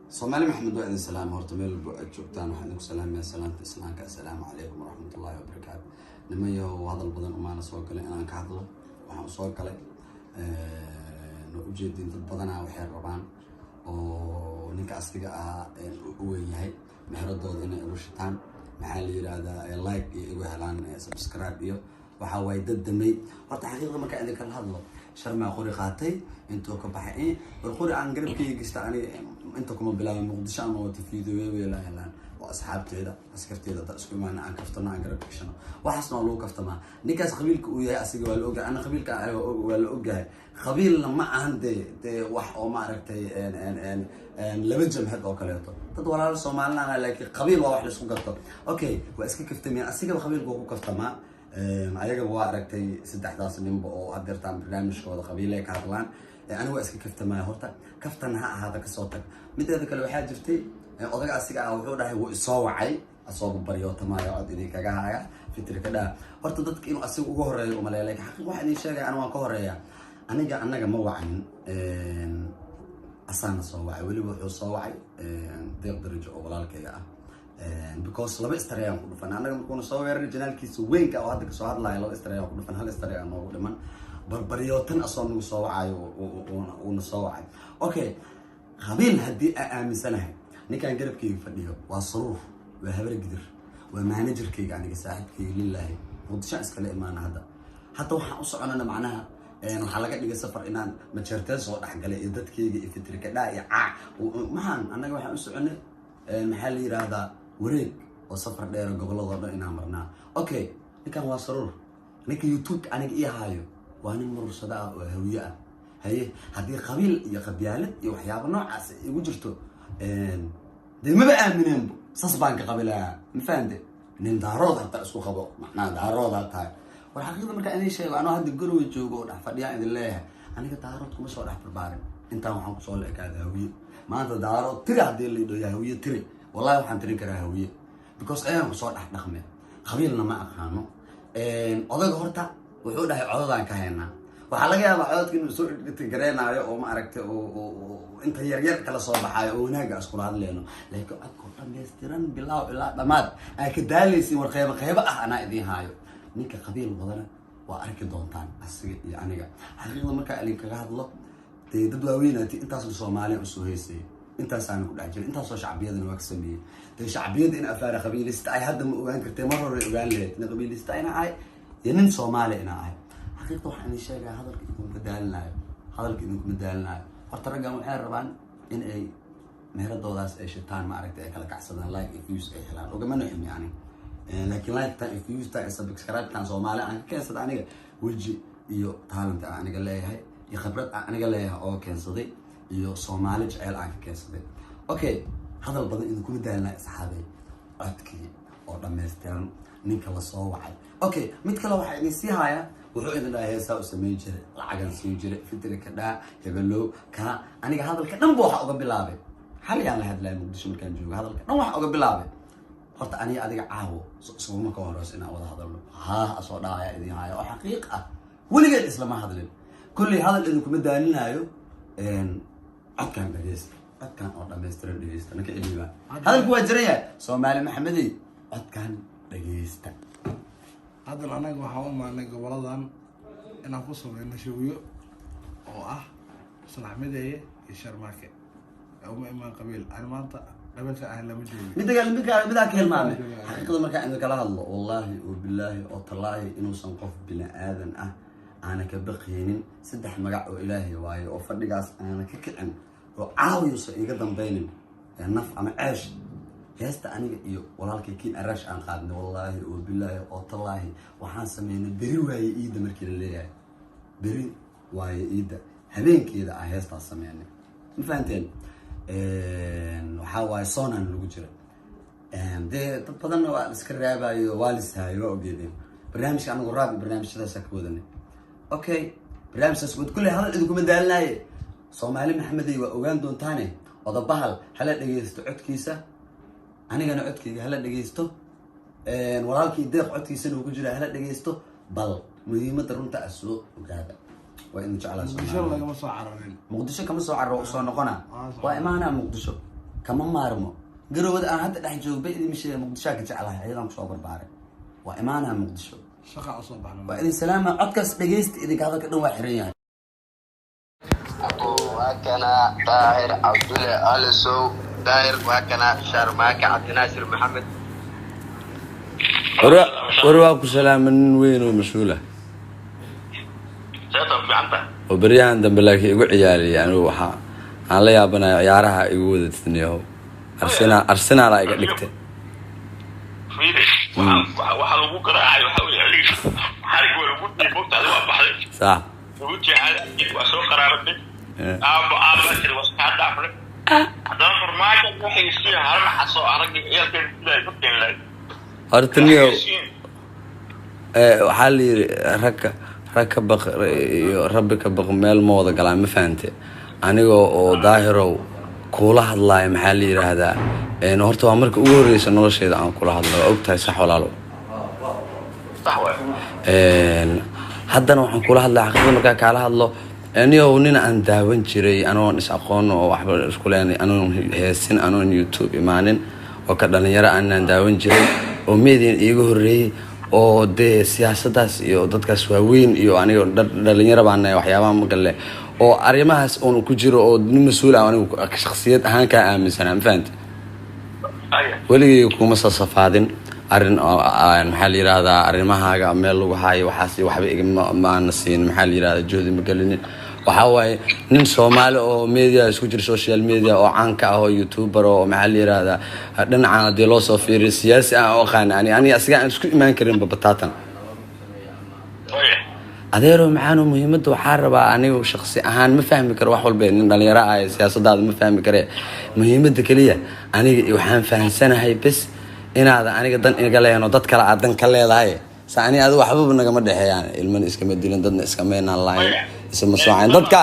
Soomaali Maxamed waa idin salaam horta meel walba aad joogtaan waxaan idinku salaamayaa salaanta islaamka assalaamu calaykum waraxmatullaahi wabarakaatu nimayo hadal badan umaana soo galay inaan ka hadlo waxaan soo galay ujeedin dad badanaa waxay rabaan oo ninka asliga ah u weyn yahay mehradooda inay ugu shitaan maxaa la yiraahdaa like iyo igu helaan subscribe iyo waxa way dad damay horta xaqiiqda marka idin kala hadlo sharma qori qaatay intuu ka baxay qori aan garabkayga gista aniga inta kuma bilaabay muqdisho ama wata fiidiyoo weela helaan oo asxaabteeda askarteeda dad isku imaan aan kaftano aan garab kashano waxaasna loo kaftama ninkaas qabiilka uu yahay asiga waa la ogahay ana qabiilka waa la ogahay qabiilna ma ahan de wax oo ma aragtay laba jamhad oo kaleeto dad walaal Soomaaliland laakiin qabiil waa wax la isku garto okay waa iska kaftamay asiga qabiilka ku kaftama ayaga waa aragtay saddexdaas ninba oo adeertaan barnaamijkooda qabiilay ka hadlaan anigu iska kaftamay horta kaftan ha ahaada ka soo tag mideeda kale waxaa jirtay odaga asiga ah wuxuu dhahay wuu soo wacay asoo bariyo tamaayo cod idin kaga haya fitrika dhaa horta dadka inuu asiga ugu horeeyo uma leeyahay xaqiiq waxa idin sheegay aniga waan ka horeeya anaga ma wacan asana soo wacay waliba wuxuu soo wacay deeq darajo oo walaalkayga ah because laba istarayaan ku dhufan anaga markuu soo weeraray janaalkiisa weynka oo hadda ka soo hadlayo laba istarayaan ku dhufan hal istarayaan oo dhiman barbariyootan asoo nagu soo wacayo oo soo wacay okay qabiil hadii aan aaminsanahay ninkan garabkayga fadhiyo waa saruur waa habar gidir waa managerkayga aniga saaxiibkayga lillahi muqdisho iskala imaan hadda waxaan u soconana macnaha waxa laga dhigay safar inaan majeerteen soo dhaxgalay iyo dadkayga iyo fitrika dhaa iyo maxaan anaga waxaan u soconay maxaa la yiraahdaa wareeg oo safar dheer gobolada dhan inaan marnaa okay ninkan waa saruur ninka youtube aniga ii haayo waa nin mursada ah oo hawiye ah haye hadii qabiil iyo qabyaalad iyo waxyaabo noocaas igu jirto dee maba aamineen sas baan ka qabilaa ma fahamte nin daarood hata isku qabo macnaa daarood tahay war xaqiiqda marka inay sheego anoo hadda gurwe joogo oo dhex fadhiya idin leeyahay aniga daarood kuma soo dhex barbaarin intaan waxaan kusoo leekaada hawiye maanta daarood tiri haddii la idho hawiye tiri wallahi waxaan tirin karaa hawiye because ayaan kusoo dhex dhaqme qabiilna ma aqaano odaga horta wuxuu dhahay codadaan ka haynaa waxaa laga yaabaa codadka inuu soo gareenaayo oo ma aragtay oo inta yaryar kala soo baxaayo oo wanaaga iskula hadleyno laakiin codkoo dhammaystiran bilaaw ilaa dhammaad aa ka daalaysiin war qeybo ah anaa idiin haayo ninka qabiil badana waa arki doontaan asiga iyo aniga xaqiiqda markaa idinkaga hadlo dee dad waaweynaati intaasoo Soomaaliya u soo heysay intaasaan ku dhex jiray intaasoo shacbiyadana waa ka sameeyay dee shacbiyada in afaara qabiilista ay hadda ma ogaan kartay mar hore ogaan lahayd in qabiilista ina ay nin Soomaali ina ay xaqiiqda waxaan idin sheegaa hadalka idinku madaalinayo horta raggan waxay rabaan in ay meheradoodaas ay shitaan ma aragtay ay kala kacsadaan like if views ay helaan ogama nuuxin yani laakiin like ta if views ta subscribe tan Soomaali aan ka keensada aniga waji iyo talent aniga leeyahay iyo khibrad aniga leeyahay oo keensaday iyo Soomaali jecel aan ka keensaday okay hadal badan idinku madaalinayo asxaabay codkii oo dhammaystiran ninka la soo wacay okay mid kale waxa idin sii haya wuxuu idin dhahay heesaa u sameyn jiray lacagan siin jiray fitrika dhaa hebelo ka aniga hadalka dhan waxa uga bilaabay xaliyaan la hadlay muqdisho markaan joogo hadalka dhan waxa uga bilaabay horta aniga adiga caawo soo ka horeys inaan wada hadalno soo dhaaya idin haya oo xaqiiq ah weligeed islama hadlin kulli hadal idinku madaalinayo codkan dhageysta codkan oo dhammaystiran dhageysta ninka ilmiga hadalku waa jiraya Soomaali Maxamedi codkan dhageysta hadda anaga waxaan u maanay goboladan inaan ku sameeyno shawiyo oo ah salaxmadeeye iyo sharmaake uma imaan qabiil aan maanta qabiilka ah lama joogo midaan ka hilmaamay xaqiiqda marka aan kala hadlo wallahi oo billahi oo tallaahi inuusan qof bini aadan ah aana ka baqaynin saddex magac oo ilaahay waayo oo fadhigaas aana ka kicin oo caawiyuusa iga dambaynin naf ama ceesh heesta aniga iyo walaalkay kiin arash aan qaadnay wallahi oo billahi oo tallaahi waxaan sameynay beri waaye iida markii la leeyahay beri waaye iida habeenkeeda ah heestaas sameynay ma fahanteen waxaa waaye soonaan lagu jira dee dad badanna waa iska raabayo waa lisaayo waa ogeedeen barnaamijka anagu raabi barnaamijyadaasa ka wadanay okay barnaamijkaas wad kulley hadal idinkuma daalinaye Soomaali Maxamedi waa ogaan doontaane odabahal hala dhageysto codkiisa anigana codkayga hala dhageysto walaalkii deeq codkiisana ugu jira hala dhageysto bal muhiimada runta soo ogaada waa in jeclaa Soomaaliya lagama soo cararin muqdisho kama soo carro soo noqona waa imaana muqdisho kama maarmo garowda aan hadda dhex joogo bay idin mishee muqdisho ka jeclahay ayadaan kusoo barbaaray waa imaanaa muqdisho shaqa usoo baxna waa idin salaama codkaas dhegeysta idinka hadalka dhan waa xiran yahay وكان طاهر عبد الله السو داير وكان شرماك عبد الناصر محمد warwaaku salaaman weyn oo mas-uula oo beryahan dambe laakiin igu ciyaariyay anigu waxaa aan la yaabanayo ciyaaraha igu wada tidniyahow arsenal iga dhigtay waxa lagu garaacay waxa weeye xarig wala ugu diibta waa baxday sax ugu jeexay waa soo qaraaratay aabashir was ka dhaafay haddana farmaajo waxay si hal xaso arag ciyaarkeen ilaa ku keenay horta niyo waxaa la yiri rag ka baq iyo rabbi ka baq meel ma wada galaan ma fahante anigoo oo daahirow kula hadlaay maxaa la yiraahdaa horta waa marka ugu horeysa nolosheeda aan kula hadlo waa ogtahay sax walaalo haddana waxaan kula hadlaa xaqiiqda markaa kaala hadlo anigo nin aan daawan jiray anoon is aqoon oo waxba isku leenay anoon heesin anoon YouTube imaanin oo ka dhalinyaro aan daawan jiray oo media iiga horeeyay oo de siyaasadaas iyo dadkaas waaweyn iyo aniga dhalinyaro baan waxyaabaha magalle oo arimahaas oo ku jiro oo nin mas'uul ah anigu shakhsiyad ahaan ka aaminsanaa fahant waligii kuma safaadin arin maxaa la yiraahdaa arimahaaga meel lagu haayo waxaas waxba igama nasiin maxaa la yiraahdaa joodi magalinin waxa waaye nin Soomaali oo media isku jira social media oo caan ka ah oo YouTuber oo maxaa la yiraahdaa dhinaca hadii loo soo fiiriyo siyaasi ah oo qaan ani asiga aan isku imaan karin babataatan adeero maxaanu muhiimada waxaa rabaa anigu shakhsi ahaan ma fahmi karo wax walba nin dhalinyaro ah siyaasadaada ma fahmi kare muhiimada kaliya aniga waxaan fahansanahay bas inaad aniga dan iga leeyno dad kale aad dan ka leedahay saani aad waxba naga ma dhaxeeyaan ilman iska madilan dadna iska meenan laan isma soocaan dadka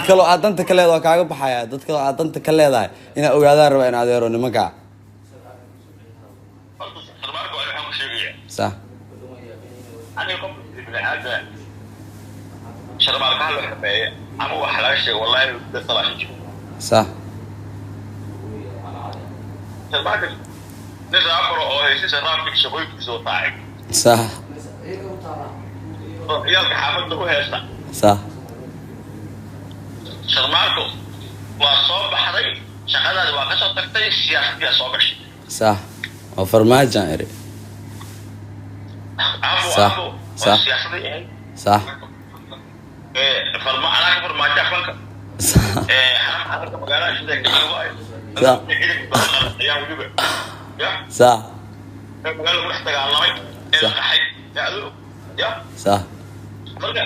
kale aad danta ka leedahay kaaga baxaya dadka aad danta ka leedahay ina ogaadaan raba in adeero nimanka صح أنا قبل ابن هذا شرب القهوة الحباية أنا وحلاش والله ده طلع شيء صح شربك نزل أقرأ أو هيك شربك شوي بزود طاعك صح يلا حافظ هو هيك صح شربكم وصوب بحري شغال هذا واقع تكتي سياسة فيها صوب شيء صح وفرماجة إري صح صح صح فرما أنا فرماجة فلك صح حرام حضرتك مقالة شدة كذا صح صح مقالة محتاج على الله صح يا صح مرجع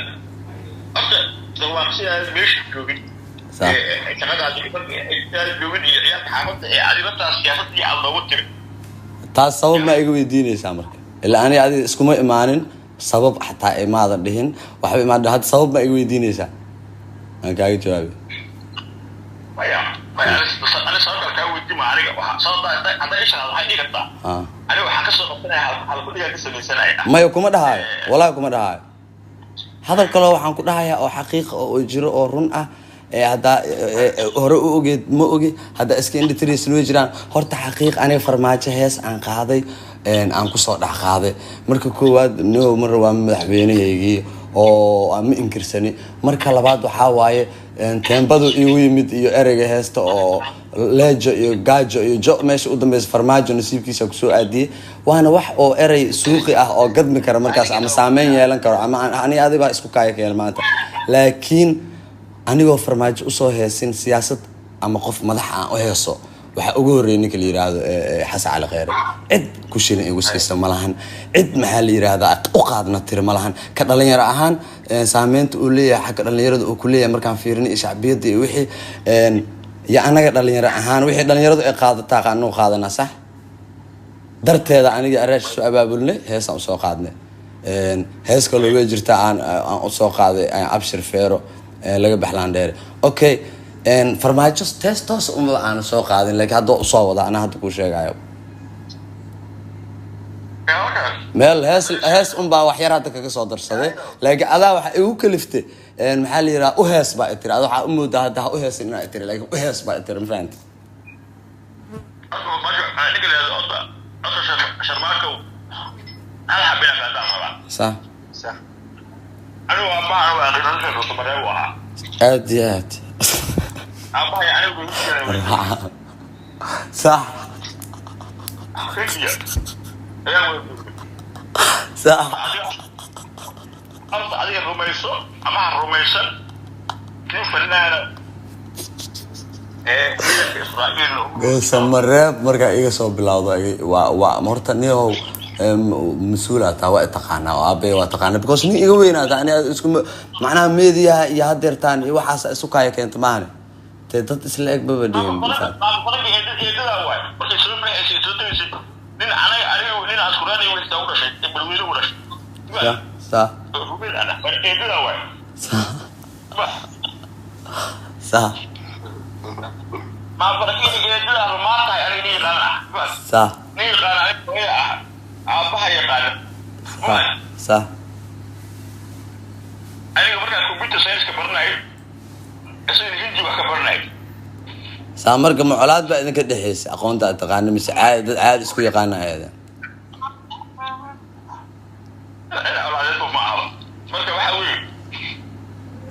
أصلا لو أمشي مش جوبي صح اعتقد على جوبي يا حافظ علي بس السياسة على موتر taas sabab ma igu weydiinaysaa marka ilaa ani adi iskuma imaanin sabab xataa imaada dhihin waxba imaada had sabab ma igu weydiinaysaa aan kaaga jawaabi أنا صار كاوي دي معركة صار هذا إيش هذا حاجة كذا أنا وحكي صار قلنا على كل جالس من سنة maya kuma dhahayo walaa kuma dhahayo hadal kale waxaan ku dhahayaa oo xaqiiq oo jiro oo run ah hada hore u ogeed ma ogi hada iska indhitriis loo jiraan horta xaqiiq aniga farmaajo hees aan qaaday aan ku soo dhax qaaday marka koowaad noo mar waa madaxweynahaygii oo aan ma inkirsani marka labaad waxa waaye teembadu igu yimid iyo ereyga heesta oo leejo iyo gaajo iyo jo meesha u dambeysay farmaajo nasiibkiisa ku soo aadiyay waana wax oo erey suuqi ah oo gadmi kara markaas ama saameyn yeelan karo ama ani adiga isku kaaya keel maanta laakiin anigoo farmaajo u soo heesin siyaasad ama qof madax ah oo heeso waxa ugu horeeyay ninka la yiraahdo Xasan Cali Khayre cid ku shirin igu siisa malahan cid maxaa la yiraahdaa u qaadna tir malahan ka dhalinyaro ahaan saameynta uu leeyahay xaq dhalinyarada uu ku leeyahay markaan fiirinay shacbiyada iyo wixii ya anaga dhalinyaro ahaan wixii dhalinyaradu ay qaadataa qaano qaadana sax darteeda aniga araash soo abaabulnay heesaan soo qaadnay hees kale way jirta aan u soo qaaday abshir feero laga baxlaan dheer okay farmaajo testos uma aan soo qaadin laakiin hadda soo wada ana hadda ku sheegayo meel hees baa wax yar hadda kaga soo darsaday laakiin adaa waxa igu kaliftay maxaa la yiraahdaa u hees baa tiri adaa waxa u moodaa hadda u hees inaa tiri laakiin u hees baa tiri ma fahanti sharmaako hal habeen ka daawa صح anigu abaa waa qiimaha dadka Soomaaliyeed waa aad abaa anigu صح صح أرض عليه الرميسو أما الرميسو كيف فنانا إسرائيل سمراب مركا إيجا سو بلاوضا ومرتا نيهو مسؤولة تاوى تقانا وابي وتقانا بكوس مين إيجا وينا تاني اسكم معناها ميديا يهدر تاني وحاسة سوكايا كنت ماني تدت إسلاك ببديهم nin nin askurani way soo gashay balweelo warash صح rubil ana barkeedada way صح ما barkeedada ma tahay ani qana صح ni qana ay aabaha yaqaan صح aniga markaa computer science ka barnay asii hindi wax ka barnay سامرك معلات بعد إنك تحس أقول أنت تقارن مش عاد إسكو يقارن هذا.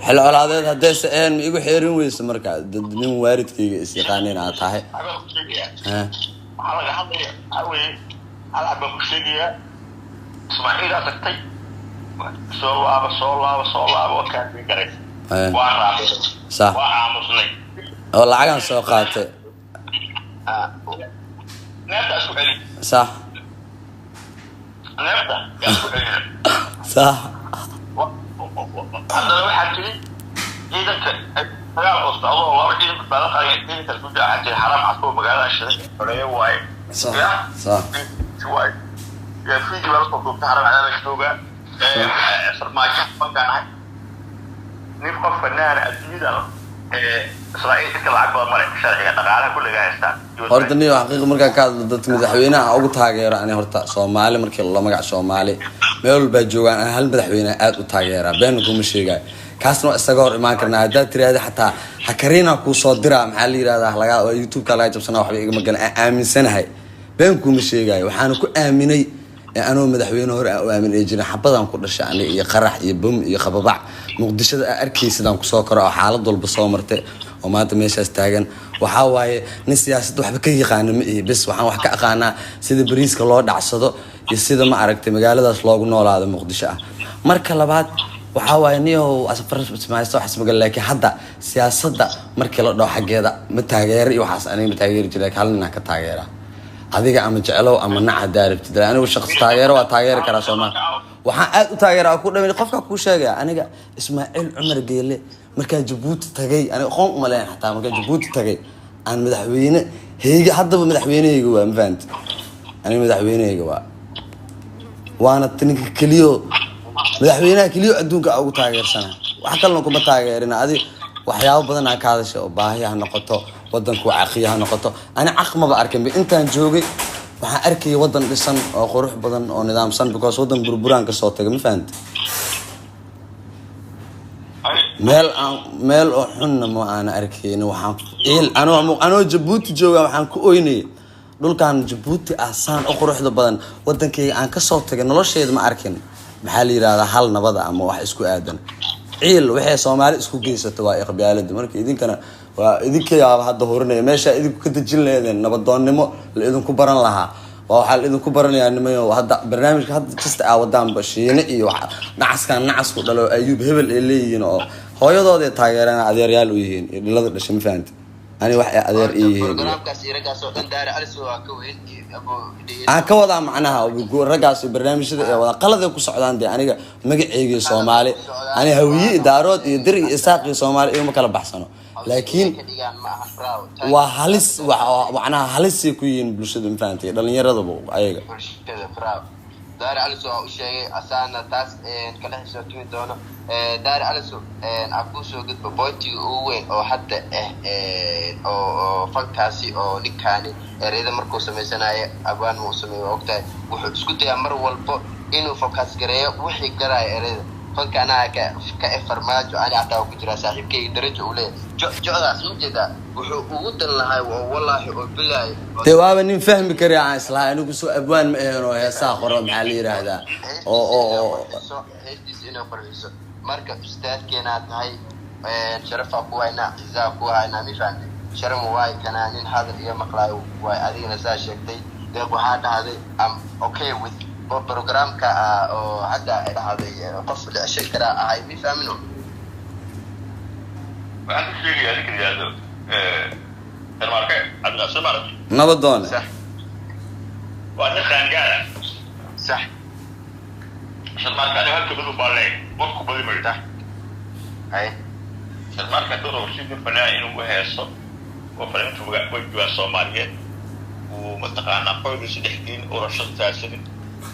حلو على هذا هديس إن يقول حيرين ويس مركا من وارد كي يقارنين عطاه. ها. على هذا أوي على بمشيجيا اسمعي لا تكتي صولا وكان في كريم. وأنا صح. وأعمصني. والله عجن سوقاته. نبدأ سؤالي. صح. نبدأ سؤالي. صح. هذا لو واحد كذي إذا لا أصلا الله إذا بلغ إذا تقول عندي حرام عصور مقالة الشركة ولا واي. صح. صح. واي. يا في جبال صوت حرام على الشوكة. صار ما كان نبقى فنان أكيد إسرائيل كلعب مرة شرعية تقالها كل جاي استان. هردني وحقيقة مركا كاد ضد مدحوينها أو تاجر يعني هرتا صومالي مركي الله مقع صومالي ميول بجوان هل مدحوينها أو تاجر بينكم الشيء جاي كاسنو استجار ما كنا هذا ترى هذا حتى حكرينا كو صدرة محلي هذا حلقة يوتيوب كلا يجيب سنة وحبي مقال آمن سنة هاي بينكم الشيء جاي وحنكو آمني أنا مدحوينه هو آمن إجنا حبضان كل شيء يعني يقرح يبم يخببع مقدش أركي سدام كساكر أو حالة ضل بصامرته وما أنت ماشي استاجن وحاول نسياسة وحبي كي يقانا بس وحنا وحكي أقانا سيد بريس كله دع صدق يسيد ما عرفت مجال هذا سلاقنا ولا هذا مقدشة مركل بعد وحاول نيو أسفر ما يستوى حسب قال لك حدا سياسة ده مركل ده حاجة ده متغير يوحس أنا متغير جلك هل إنك تغيره هذيك أما جعله أما نع دارب تدري أنا والشخص تغيره وتغير كراسمه وحقق تغير أكون من قفك أكون شيء أنا إسماعيل عمر قال لي مركز جبوت تجي أنا خون ملاين حتى مركز جبوت تجي أنا مدحوينه هيجي حد بمدحوينه يجوا مفهمت أنا مدحوينه يجوا وأنا تنك كليو مدحوينه كليو أدونك أو تغير سنة وحكى لكم بتغيرنا هذه وحياة بدنا كهذا شيء باهي هنقطه ودنك وعقية هنقطه أنا عقم بأركن بأنت نجوجي waxaan arkay wadan dhisan oo qurux badan oo nidaamsan because wadan burburaan ka soo tagay ma fahanti meel oo xunna ma aan arkayn waxaan anoo Djibouti jooga waxaan ku ooynay dhulkan Djibouti ahsan oo quruxda badan wadankayga aan ka soo tagay nolosheeda ma arkin maxaa la yiraahdaa hal nabada ama wax isku aadan waxay Soomaali isku geysato waa iqbaalada marka idinkana waa idinka yaab hadda horinay meesha idinku ka dajin leedeen nabadoonnimo la idinku baran lahaa waxa la idinku baranayaa nimayo hadda barnaamijka hadda kasta wadaan bashiine iyo nacasku dhalo ayub hebel ee leeyihiin oo hooyadooda taageerana adeeryaal u yihiin dhilada dhashay ma fahanti ani wax adeer yihiin barnaamijkaas iragaas oo dhan daara alis waa ka weyn ka wada macnaha ragaas barnaamijyada ee wada qalad ku socdaan aniga magacayga Soomaali ani hawiye daarood iyo dir iyo isaaqi Soomaali iyo ma kala baxsano laakiin waa halis waxna halis ku yiin bulshada infaantay dhalinyarada ayaga daara alis oo u sheegay asana taas kala xisaabtami doono daara alis aku soo gudbo boytiga ugu weyn oo hadda oo fankaasi oo ninkaani ereyada markuu sameysanayo abaan uu sameeyo waqti wuxuu isku dayaa mar walba inuu focus gareeyo wixii garay ereyada fanka anaa ka farmaajo ani hataa ku jira saaxiibkay darajo uu leeyahay jocdaas ma jeeda wuxuu ugu dan lahay wallahi oo bilaay dee waaba nin fahmi kari aan islahay anigu soo abwaan ma ahayn oo heesaa qoro maxaa la yiraahdaa oo heestiis inuu qorayso marka ustaadkeena tahay sharafa ku hayna izaa ku hayna mi fahamtay sharam waay kana nin hadal iyo maqlaayo waay adigana saa sheegtay deeq waxaa dhahday am okay with programka oo hadda dhahday qof la shakara ahay mi fahamino waxaan ku sheegay adiga yiraahdo marka adna samar nabadoon صح waa qaangaara صح marka ana halka badu baalay qofku badi marta hay marka dad oo sidii fanaa inuu heeso oo farantu waa Soomaaliyeed oo mataqaana qoydu sidixdiin oo rashadtaashin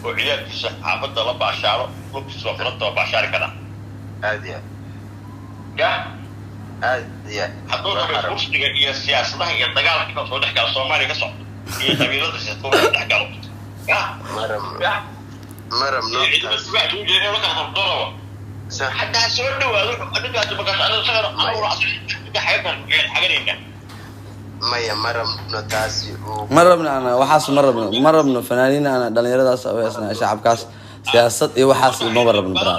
oo ciyaarkiisa xaafadda la baashaaro lugtiisa faranta baashaari kana aadiya aadiya hadduu rabo kursiga iyo siyaasadaha iyo dagaalka ka soo dhex gala Soomaaliya ka socdo iyo qabiilada si soo dhex galo maram no حتى سوينا وأنا ما يا مرم نتاسي مربنا أنا وحاس مربنا فنانين أنا دلني ردا سويسنا شعب كاس سياسة إيه وحاس ما مربنا برا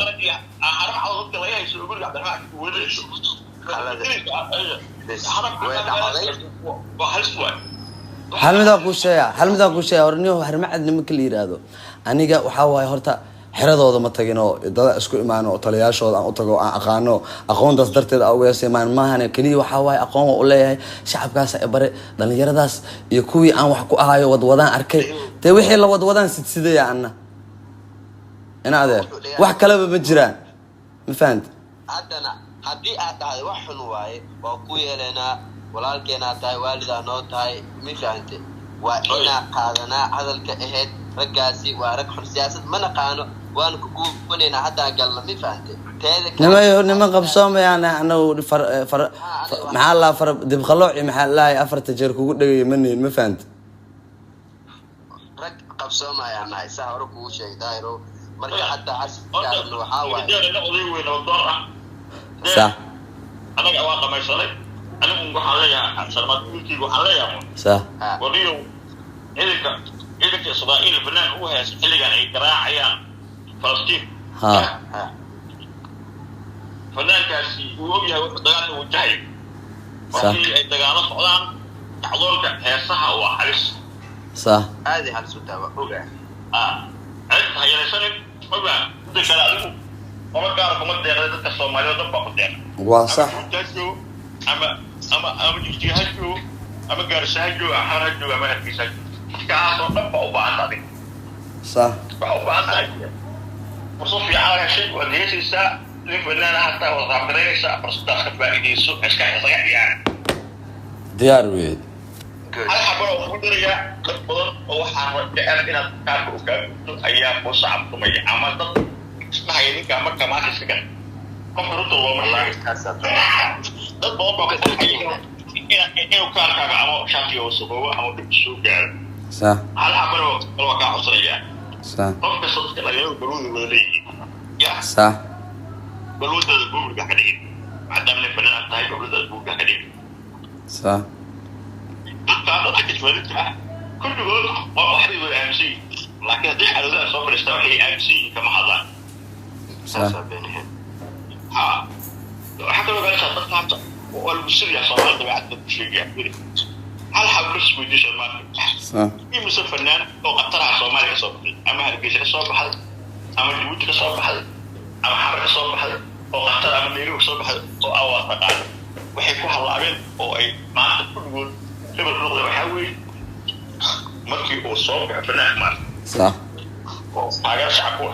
هل ماذا كل شيء ورنيه هرمع عندنا من كل يرادو أنا جا وحاول هرتا xeradooda ma tagino dad isku imaano taliyaashooda aan u tago aan aqaano aqoontaas darteed aan weesay maahane kaliya waxa waay aqoon u leeyahay shacabkaas ay bare dhalinyaradaas iyo kuwii aan wax ku ahayo wadaan arkay taa wixii la wadaan sidsiday anna ina adeer wax kale ma jiraan ma fahanti hadana hadii aad tahay wax xun waaye waa ku yeelana walaalkeena tahay waalida noo tahay ma fahanti waa ina qaadana hadalka aheed ragaasi waa rag xun siyaasad ma naqaano waan ku guubanayna hadda galna mi fahamtay nima qabsoomayaan anagu maxaa la far dib qalooci maxaa la afarta jeer kugu dhagay maneen ma fahamtay rag qabsoomayaan ay saa hore ku sheegayro marka hadda xasidka waxa waaye صح anaga waa qamaysanay anigu waxaan leeyahay sarmadkiigu waxaan leeyahay صح wadiyo إذا إسرائيل الفنان هو اللي كان يقرأ فلسطين فنان كاسي وأبيها دجال وجاي وفي دجال صعدان تعذرك هي صح أو حرس صح هذه حرس التابع عند هاي السنة ما دجال عليه وما كاركم الدجال ده الصومالي ده بقدر وصح أما جيهاجو أما قارساجو أحرجو أما هالكيساجو كاسو دبا وبعض صح وبعض وصوفي على شيء وديسا لفنان حتى وضعبريسا برصدا خبائديسو اسكاي صيح يعني ديار ويد هل حبرو ودريا بدل oo waxaan jecel inaad ka ogaado ayaa ku saabtumay ama dad ismaayeen ka marka ma iska qofruto waa marlaay dad badan baa ku inuu kaarkaaga ama shaafiyo suuqo ama dibsoo gaar صح هل حبرو waa ka cusraya صح qofka sodka laga baruud weelay ya صح baruudda buurka ka dhigay maadaama fanaan tahay baruudda buurka ka dhigay صح dadka dadka jawaalta kulligood waa waxay wadaamsi laakiin hadii xaaladaha soo fariista waxay aamsi kama hadlaan صح ha waxa kale oo dadka oo lagu siriya Soomaaliya bacad sheegay hal xabris weydiis Soomaaliya صح imisa fanaan oo qatar ah Soomaaliya soo baxay ama Hargeysa ka soo baxay ama Djibouti ka soo baxay ama Xamar ka soo baxay oo qatar ama Nairobi ka soo baxay oo awaad taqaan waxay ku halaabeen oo ay maanta kulligood level noqday waxa weeye markii uu soo baxay fanaan mar صح oo agar shacabku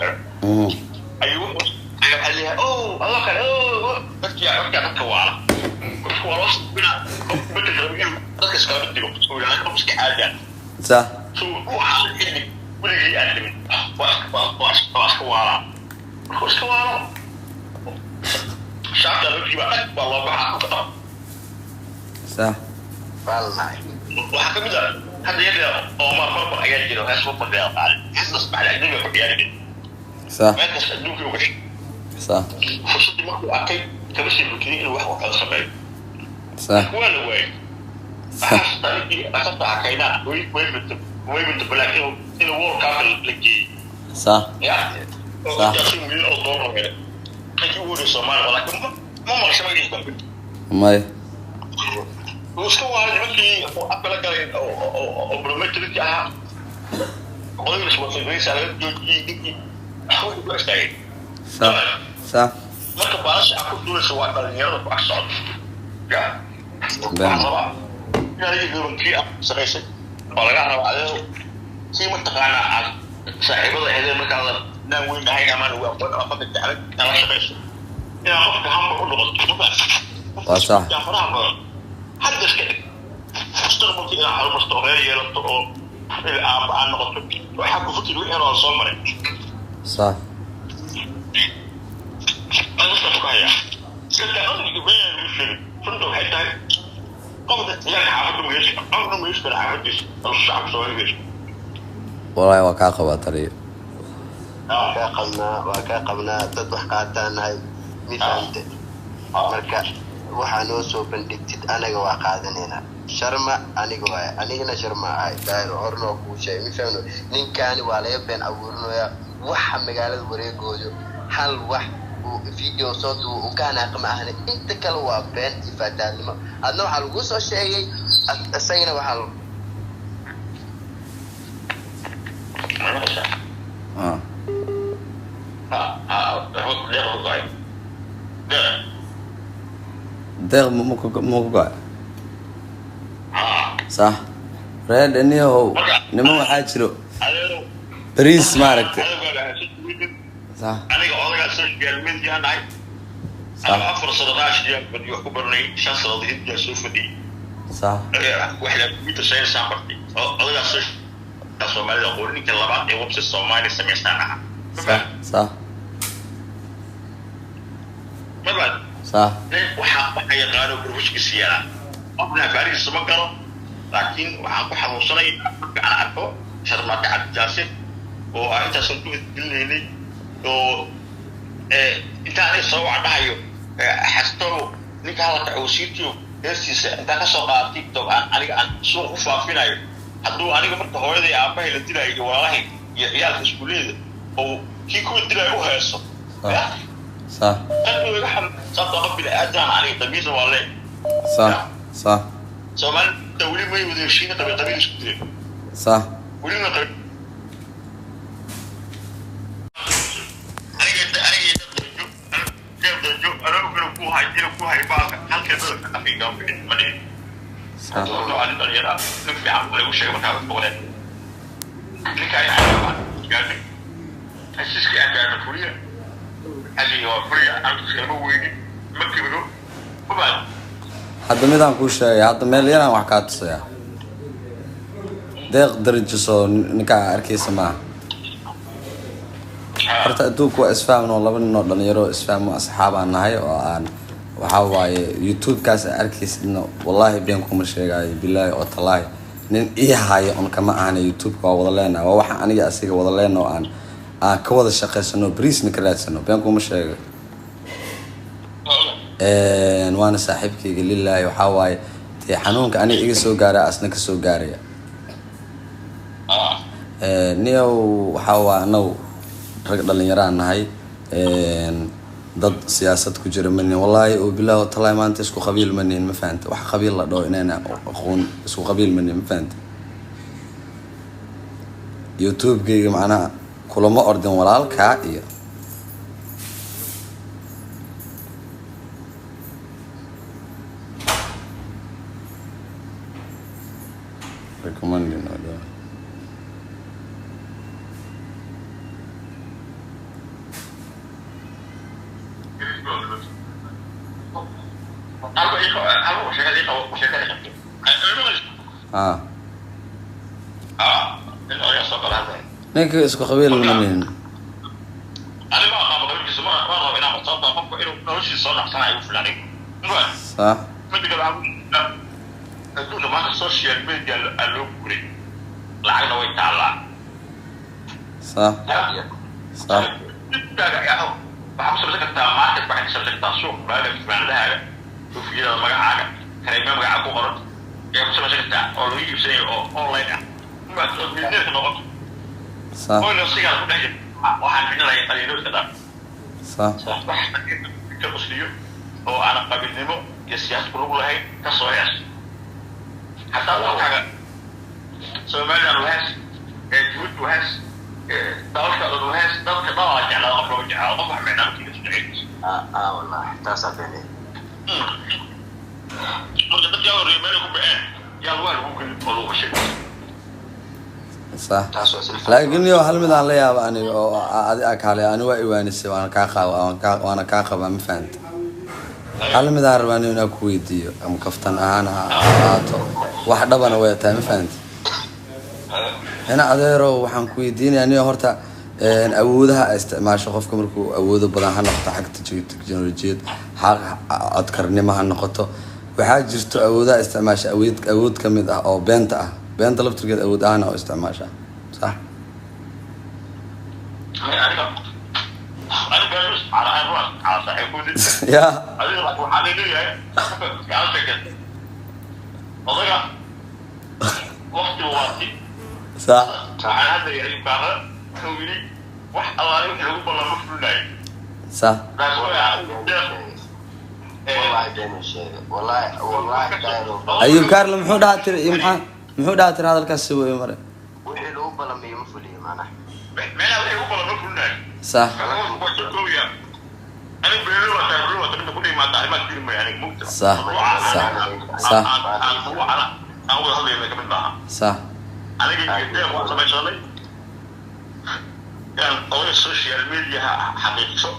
ayuu عليها اوه الله كان اوه dadka waala walas bina bedel dadka iska digo oo yahay qof iska caadi صح soo waxa xilli waligeey aan dhimin waas waala iska waala shaqada loo jiba waa loo baxaa صح والله waxa kamid ah hadda yada oo ma farqo ayaa jiro hees u fadhiya qaal hees bacda adiga ku diyaariyay صح ما تسدوك وكش صح fursadii markuu arkay kama sii bukiyin inuu wax wada sameeyo صح waa la waayay xastaantii asabta akaynaa way mid black inuu world cup la geeyay صح ya صح jaasi wiil oo dooro hele intii uu yiri Soomaaliya laakiin ma maqashay magaciisa ماي وش هو هذا المكي أقبل قال أو برومتريك أها قولي مش مصيبين على جوجي أحاول بس تعيد صح صح ما كبارش أكو دول سواء بالنيار وبعصر يا بام يعني يقولون كي سريسة ولا قاعد على شيء متقنع صاحب هذا المكان ناوي نهاية ما هو أقول التعليق أنا سريسة يا أخي هم بقول صح يا فرح حدث كده استغربت الى حرب مستوغيه للطرق الاب عن نقطه وحكوا فكر الوحيره صمر صح انا استفقايا كنت اقول لك بين المشكله فندق حتى قبضت يعني حافظ مجيش أمر مجيش كان حافظ الشعب سوى مجيش والله وكاقة بطريق waa kaa qabnaa dad wax qaataanahay mifahante marka waxaa noo soo bandhigtid anaga waa qaadanaynaa sharma aniga waay anigana sharma ahay daahir hornoo kuu sheegay mifahno ninkaani waa laga been abuurinayaa waxa magaalada wareegooyo hal wax uu video soo duubo uu ka hanaaqma ahna inta kale waa been iyo faataadnimo adna waxaa lagu soo sheegay asagana waxaa deeq muku go'ay صح reed aniyahow niman waxaa jiro bariis maaragtay صح aniga odagaa social media nahay ama afar sadaqaash iyo video ku barnay shan sadaqad inta soo fadhiyay صح waxla mid shay saartay odagaa social Soomaalida qorinka labaad ee website Soomaali sameysana صح صح طبعا صح waxa yaqaano gurbushka siyaara abna bariis sama garo laakiin waxaan ku xanuunsanay marka aan arko sharmaaka cabdijaasir oo inta soo duuleeyay oo inta ay soo wacdahayo xasto ninka halka uu siitiyo heestiisa inta ka soo qaatay TikTok aniga aan soo u faafinayo hadduu aniga marka hooyaday aabahay la dilay iyo walaalahay iyo ciyaalka iskuuleeda oo kii ku dilay u heeso صح أنا بحب صدق بلا أدنى عليه طبيعي ولا صح صح سواء تولي ما يودي شيء طبيعي شكله صح ولينا طبيعي أنا ممكن أكون هاي بعض هل كذا أخي قام بدي صح لو على الطريقة نفي عم ولا وش ما كان بقوله لك أي حاجة يعني أسيس كأنه يعني فورية hadda midaan kuu sheegay hadda meel yaraan wax kaa tusaya deeq darajiso ninkaa arkaysa maaha horta adduunku waa isfahmno laba nin oo dhalinyaro isfahmo asxaabaan nahay oo aan waxaa waaye youtube-kaas arkaysidna wallaahi been kuma sheegaayo bilaahi oo talaahi nin ii haayo on kama ahana youtube-ka waa wada leenaha waa waxa aniga asiga wada leena oo aan ka wada shaqaysano bariisna ka raadsano been kuma sheegay waana saaxiibkayga lilaahi waxaa waaye dee xanuunka aniga iga soo gaara asna ka soo gaaraya niyow waxaa waa anagu rag dhalinyaraan nahay dad siyaasad ku jira manin wallaahi oo bilaahi oo talaahi maanta isku qabiil manin ma fahanta wax qabiil la dhaho inayna aqoon isku qabiil manin ma fahanta youtube-gayga macnaha kulama ordin walaalkaa iyo recommending order ninka isku qabiil manin أنا ما أقام قبل مرة بينام صوت أفكر إنه نوشي صنع صنع يفلاني. صح ما تقدر أقول تقول ما السوشيال ميديا اللوكري لعنا ويتعلق. صح صح waxaa ku samaysan kartaa market waxay ka samaysan kartaa suuq baaga ismaanadahaaga koofiyada magacaaga kareema magaca ku qoran ayaa ku samaysan kartaa oo lagu iibsanayo oo online ah markaad milyaneerka noqoto oyna sigaar ku dhex jirta waxaan bixinaya qaliilooyinka dhan wax ka qusliyo oo aan qabiilnimo iyo siyaasad ku lug lahayn ka soo hees hataa dalkaaga Somaliland wahees Djibouti wahees dalka dhan wahees dalka dhan waa jeclaa qof loo jeclaa qof wax micnaa kiga sudhexeyn wallahi taasaa beenay marka dadka oo reemeena ku bixeen yaa lagu halgu gelin oo lagu sheegay صح لكن يو هل مدان لا يابا اني ادي اكالي اني وا ايوانيسي وانا كا قبا ما فهمت هل مدان رباني انا كويديو ام كفتن انا قاطو wax dhabana way tahay ma fahant ana adeero waxaan ku weydiinay aniga horta awoodaha isticmaasho qofka markuu awoodo badan ha noqdo xagta teknolojiyad adkarnimo ha noqoto waxaa jirto awoodaha isticmaasho awood kamid ah oo beenta ah beenta laftirkeed awood ahaan oo isticmaasha صح يا صح صح أيوب كارل محمود عاتر يمحى محمود عاتر هذا الكاس سوى مرة صح صح صح صح أنا جيت أقول سمعت شغلي يعني أول السوشيال ميديا حقيقة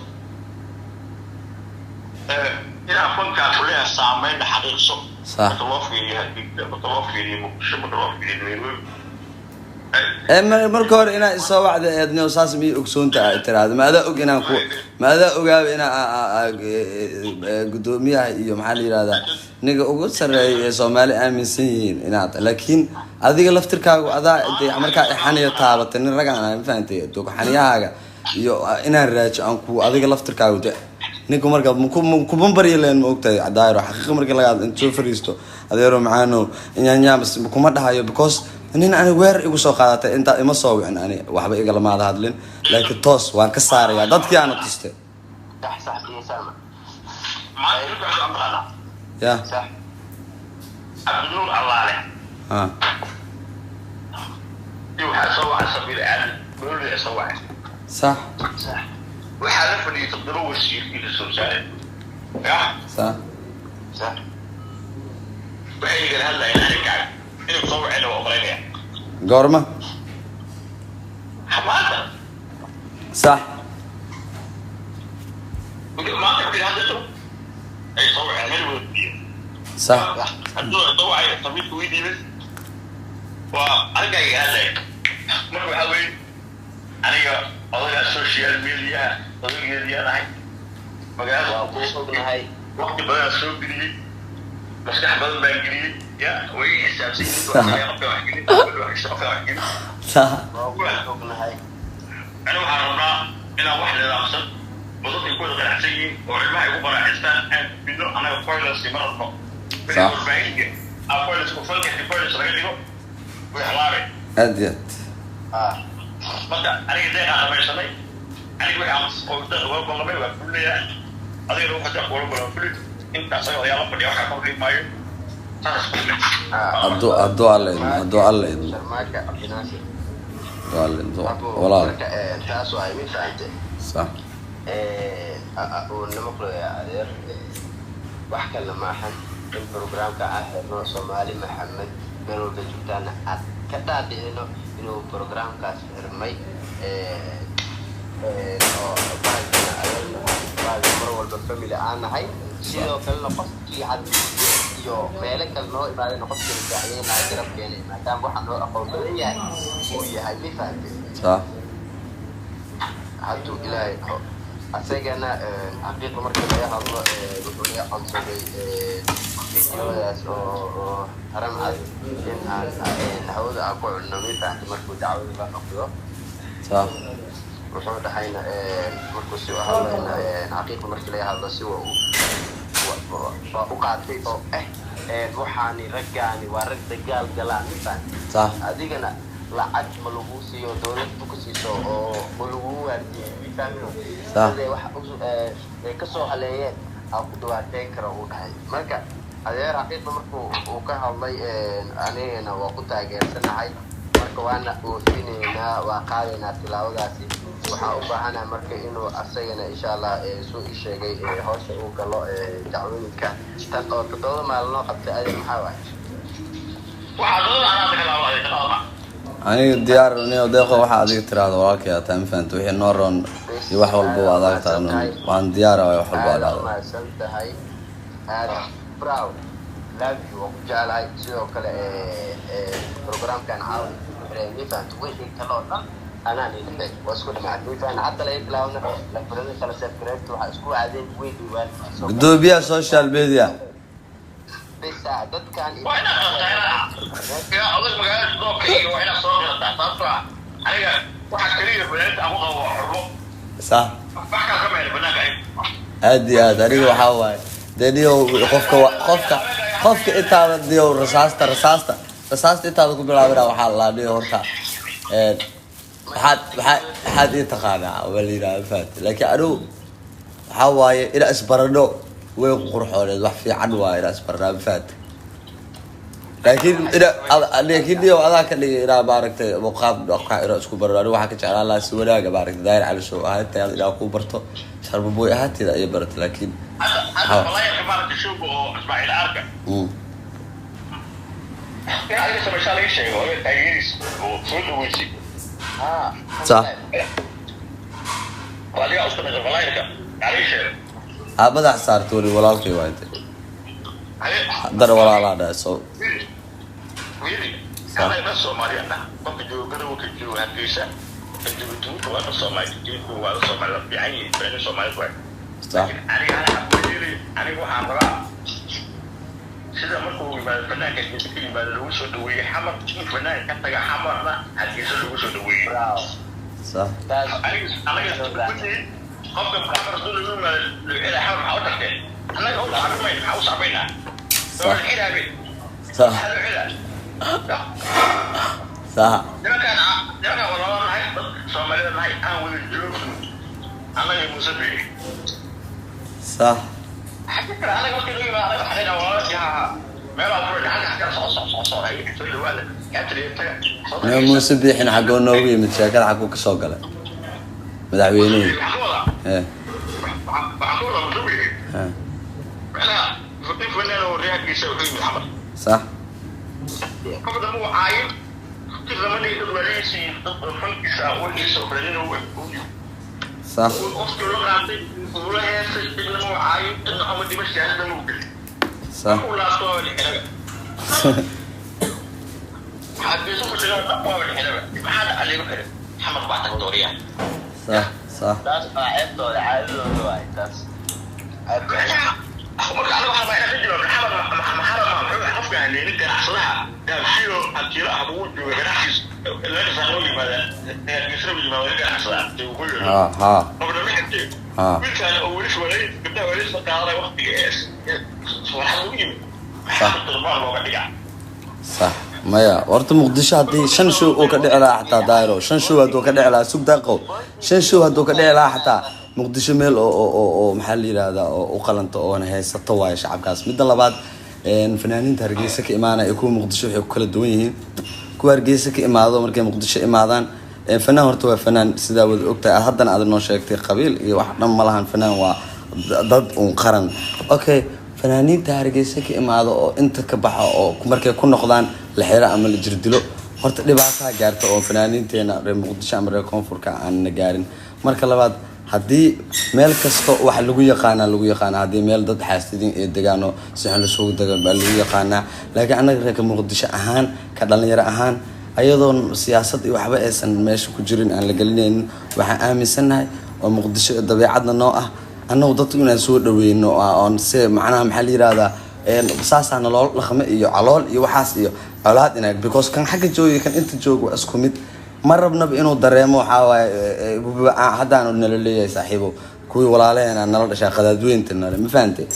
إذا كنت كاتولي السامين حقيقة صح marka hore inaa isoo wacda eednio saas mi ogsoonta ay tiraahdo maada og inaan ku maada ogaaba inaa gudoomiyaha iyo maxaa la yiraahdaa niga ugu sareeyay ee Soomaali aaminsan yihiin inaad laakiin adiga laftirkaagu adaa marka xaniyo taabatay nin ragaan aan fahamtay dog xaniyahaaga iyo inaan raajo aan ku adiga laftirkaagu ninku marka ku bambari leen ma ogtahay cadaayro xaqiiqo marka laga intuu fariisto adeero macaano inyaanya bas kuma dhahayo because nin aan weer igu soo qaadatay inta ima soo wicin ani waxba iga lama hadlin laakiin toos waan ka saaraya dadkii aan tustay يا صح عبد النور الله ها يوحى سوى على سبيل العالم بيقول لي سوى صح صح وحالف اللي يقدروا الشيء في السوشيال يا صح صح بحي قال هلا يعني قاعد انه مصور عنه وقرينه قورمه حماده صح ما تقدر هذا اي صور عنه صح الضوء على طبيب ويدي بس وانا جاي هذا ما هو حاول انا والله السوشيال ميديا طريقه دي انا مجال هاي وقت بقى سوق جديد بس احمد بنجري يا وي حسابي صح انا وحرمنا الى واحد الاقصى وضد يكون غير حسين وعلماء يقول عستان منه انا كويس مرض صح أقولش كفلك أقولش رجليه ويحلاري أديت مثلا أنا جاي على ما يسمي أنا جاي على قلت والله ما يقول لي هذا يروح حتى أقول له كل أنت سوي يا رب يا أخي قولي ما يو الدعاء الله الدعاء الله والله تاسو أي مثال صح ونمقله يا عذير وحكى لما حن البروجرام كأهل صومالي محمد بنو بجوتانا كتاب إنه بروجرام كاسرمي بعد مرة والبفاميلي أنا هاي سيدو كلنا قصدي حد يو مالك النوع بعد نقص الداعيين مع الجرب يعني ما كان واحد نوع أقول بليه ويا هاي مفهوم صح حتى إلى أسيجنا حقيقة مركز يا الله بقولي أنصبي فيديوهات أو هرم عاد إن هذا أقول إنه مفهوم مركز دعوة بقى صح wuxuu dhahayna markuu si u hadlayna xaqiiqa markii laga hadlo si waa u qaatay oo waxaani raggaani waa rag dagaal galaan mifaan adigana lacag ma lagu siiyo dowladdu ku siiso oo ma lagu waardiyo mifaamino siday wax ay kasoo haleeyeen aan ku dhawaateyn karo uu dhahay marka adeer xaqiiqa markuu uu ka hadlay anigana waa ku taageersanahay marka waana oofinaynaa waa qaadaynaa tilaawadaasi waxaan u baahanahay marka inuu asagana insha allah soo ii sheegay hawsha uu galo dacwooyinka tan oo 7 maalin loo qabtay adeer maxaa waay aniga diyaar inuu deeqo waxa adiga tiraahdo walaalkay aad taan faanto wixii noo roon iyo wax walba waa adag tahay waan diyaar ah wax walba adag maasantahay aad proud love you oo jaalay sidoo kale programkan caawi faanto wixii kale oo dhan anaa nidhay wasku dhamaad mifaan hadda la islaawna la furan kala subscribe waxa isku aadeen weydii waan gudoomiyaha social media besa dadkan وأنا يا أول مجال دوكي وأنا صغير تعطى أنا واحد كبير بنات أبوها وحرمه صح بحكي كمان بنات aad iyo aad aniga waxaa waaye dee niyo qofka intaada niyo rasaasta intaada ku bilaabina waxaa la niyo horta waxaad ii taqaanaa waa la yidhaha faat laakiin anigu waxaa waaye inaa isbarano way qurxooneed wax fiican waa inaa isbarnaa faat laakiin niyo adaa ka dhigay inaa maaragtay muqaab inaa isku barano anigu waxaa ka jeclaan lahaa si wanaaga maaragtay daahir cali show ahaantaada inaa kuu barto sharbaboy ahaanteeda ayay barata laakiin والله يا كمان تشوفه إسماعيل أركا يعني لسه مش على شيء هو تغييرس وصول ويسي صح وهذه أصلا من الفلاير على شيء madax saartooni walaalkay waa intay haddana walaalaa soo أنا بس سومالي أنا بقول كده وكده هندسة الدكتور وأنا سومالي الدكتور وأنا سومالي يعني بين سومالي كويس صح أنا حبيبي أنا وحمراء سيدا مركو فنان كان يتكلم بعد الوسط دوي حمر فنان كان تجا حمرنا هتجيس الوسط دوي صح أنا قلت قبل حمر دول يوم إلى حمر حاولت أنا أقول حمر ما ينفعوا صعبينها صح الحلابي صح صح لما كان والله ما هي صومالي ما هي أول الجروب أنا المسبي صح فكرة أنا قلت له ما أنا حنا والله ما بعرف حاجة صار هي تقول له ولا أنا موسى بيحن حقه نوبي متشاكل حقه كسوق له مدعويني إيه معقولة مزوي أنا فتيف ولا لو ريحة يسوي محمد صح قبل ما هو عايم كل زمان يقول وليسي فنك سأقول يسوي فلان هو صح وأذكر له عندي ولا يسوي إنه هو عايم إنه محمد يمشي هذا ممكن صح ولا أصلا الحلقة حد يسوي كذا أقوى الحلقة حد عليه بحر محمد بعتك دوريا صح صح taas qaacidda oo caadadooda waay taas أخبرك على واحد ما ينفذ محمد حفظ يعني أنت أصلها ده شيء أكيد أبوه وجرحش اللي أنا سأقول ماذا يسرب المواد أصلا تقول ها قبل ما يحكي قلت أنا أول شيء وليد قلت وليد صدق هذا وقت جاهز صراحة مهم حتى المال ما قد صح maya horta muqdisho haddii 5 show oo ka dhici lahaa xataa daayro 5 show hadduu ka dhici lahaa sug daaqo 5 show hadduu ka dhici lahaa xataa muqdisho meel oo maxaa la yiraahdaa oo u qalanto oo haysato waay shacabkaas midda labaad fanaaniinta Hargeysa ka imaanaya kuwa muqdisho waxay ku kala duwan yihiin kuwa Hargeysa ka imaado markay muqdisho imaadaan fanaan horta waa fanaan sidaa wada ogtahay haddana aad noo sheegtay qabiil iyo wax dhan ma lahan fanaan waa dad un qaran okay fanaaniinta Hargeysa ka imaado oo inta ka baxa oo markay ku noqdaan la xira ama la jirdilo horta dhibaato gaarto oo fanaaniinteena reer muqdisho ama reer koonfurka aan gaarin marka labaad haddii meel kasto wax lagu yaqaana haddii meel dad xaasidin ee degaano si xun la soo dagan baa lagu yaqaana laakiin anaga reer muqdisho ahaan ka dhalinyaro ahaan ayadoon siyaasad iyo waxba aysan meesha ku jirin aan la galinaynin waxaan aaminsanahay oo muqdisho dabeecadna noo ah annagu dadku inaan soo dhaweeyno oo si macnaha maxaa la yiraahdaa saasana loo dhaqmo iyo calool iyo waxaas iyo colaad inaa because kan xagga jooga kan inta jooga waa isku mid ma rabnaba inuu dareemo waxaa waaye haddaanu nala leeyahay saaxiibo kuwii walaalaheena nala dhashaa qadaadweynta nale ma fahantay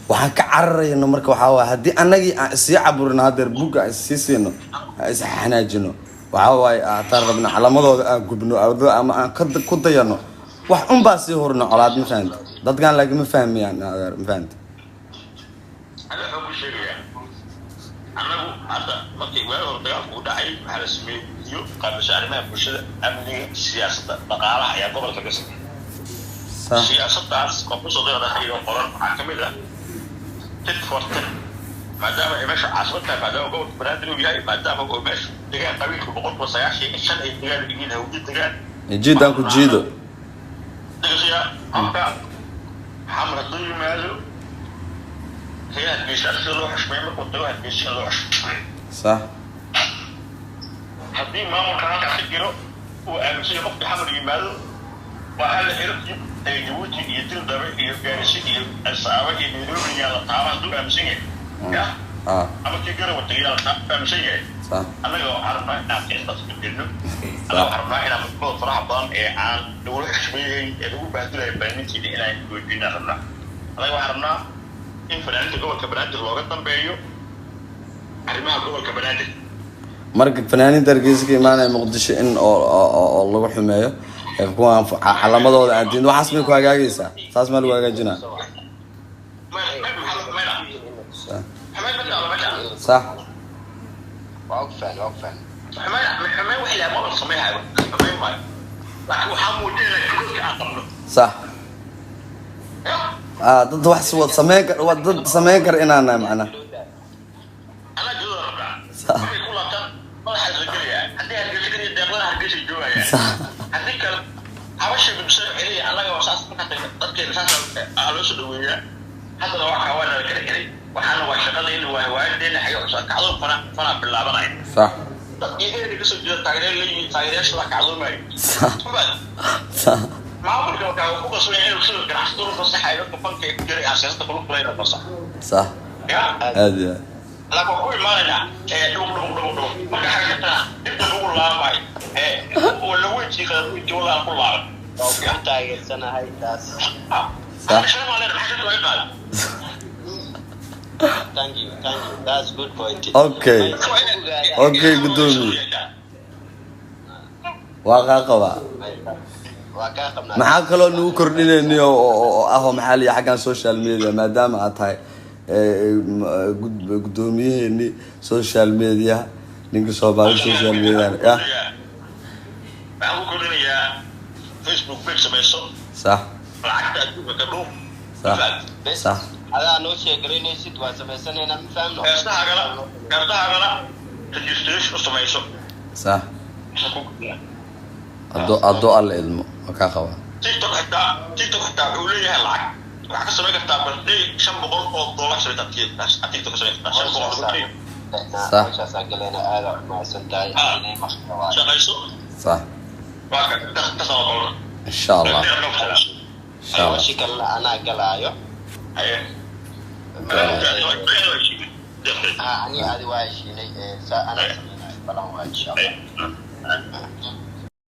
waxaan ka cararayno marka waxaa waaye haddii annagii aan isii caburino haddeer bugga aan sii siino aan is xanaajino waxaa waaye hataan rabna calamadooda aan gubno ama aan ku dayano wax unbaa sii hurno colaad ma fahantay dadkan lagama fahmayaan adeer ma fahantay أنا أقول شيء أنا هذا ما كي وين ورجع ودا أي على سمي يو قبل شهر ما بوشة أمني سياسة بقالة يا قبل كذا سياسة تاس قبل صدق هذا هي القرار حكمنا تتفرط ما دام إيش عصرتها ما دام قوت بلاد الولاية ما دام قوت إيش تجاه قبيل بقول بصياش الشن تجاه الجيل هو تجاه جيدا كل جيدا تجاه أمك حمل الدنيا ماله هي هتبيشات لوحش ما يملك وتروح هتبيشات لوحش صح هدي ما ممكن تعتقله وأمشي وقت حمل يماله وهل هرب جبوتي يدير دبي يفارسي الصعبة يديرون على الطعام دو أمشي يا أما كيجرا وتجيال أمشي صح أنا لو عرفنا ناس يستثمر منه أنا لو عرفنا إن مقبول صراحة ضان عن دول حشمي دول بهدول يبيني كده إلى يقول بينا رنا أنا لو عرفنا in fanaaniinta gobolka banaadir looga dambeeyo arrimaha gobolka banaadir marka fanaaniinta hargeysa ka imaanaya muqdisho in oo lagu xumeeyo kuwaan calamadooda aan diin waxaas may ku hagaagaysaa saas ma lagu hagaajinaa صح وقفا حماية وحلا ما بنسميها حماية ماي لكن وحامودين لك أقبله صح ضد واحد صوت سماكر ضد سماكر إن أنا معنا أنا جزء ربع صح يقول لك ما حد رجلي عندي هالجزء يدخلها هالجزء جوا يعني صح هذيك عوش بمسر عليه على وساس حتى تركي أساس على سدوية حتى لو حاولنا كده وحنا وشغالين وواعدين حيوان كعضو فنا باللعبة صح إيه اللي قصد تغيير اللي تغيير شو كعضو ماي صح صح ما أقول لك أنا أقول سوينا وصل كنا حصلوا بس حيوان كفن كجري أساس تقول كلنا بس صح يا هذا لا بقول ما لنا دو ما كان كنا نبدأ نقول لا ماي ولا وين شيء كده ولا نقول لا أوكي تاير سنة هاي تاس صح شو ما لنا حاجة توي قال thank you that's good point okay okay قدومي واقع maxaa kaloo nagu kordhinayniyo oo ah maxaa la xagan social media maadaama aad tahay gudoomiyaheeni social media ninka Soomaali social media ya waxaan ku kordhinayaa Facebook page samayso صح lacagta adduunka ka dhuuf صح صح هذا نو شيء جرينيسيد واسمسني أنا مفهمه كارتها غلا registration samayso صح أدو الله إلمه وكا خوا TikTok حتى أوليها العك وحكى سمعك حتى بردي $500 سويت TikTok سويت $500 صح شاسقلنا هذا ما سنتاي شغيسو صح واقع تصور إن شاء الله إن شاء الله شكل أنا قلايو أنا هذه واحد شيء أنا بلاه إن شاء الله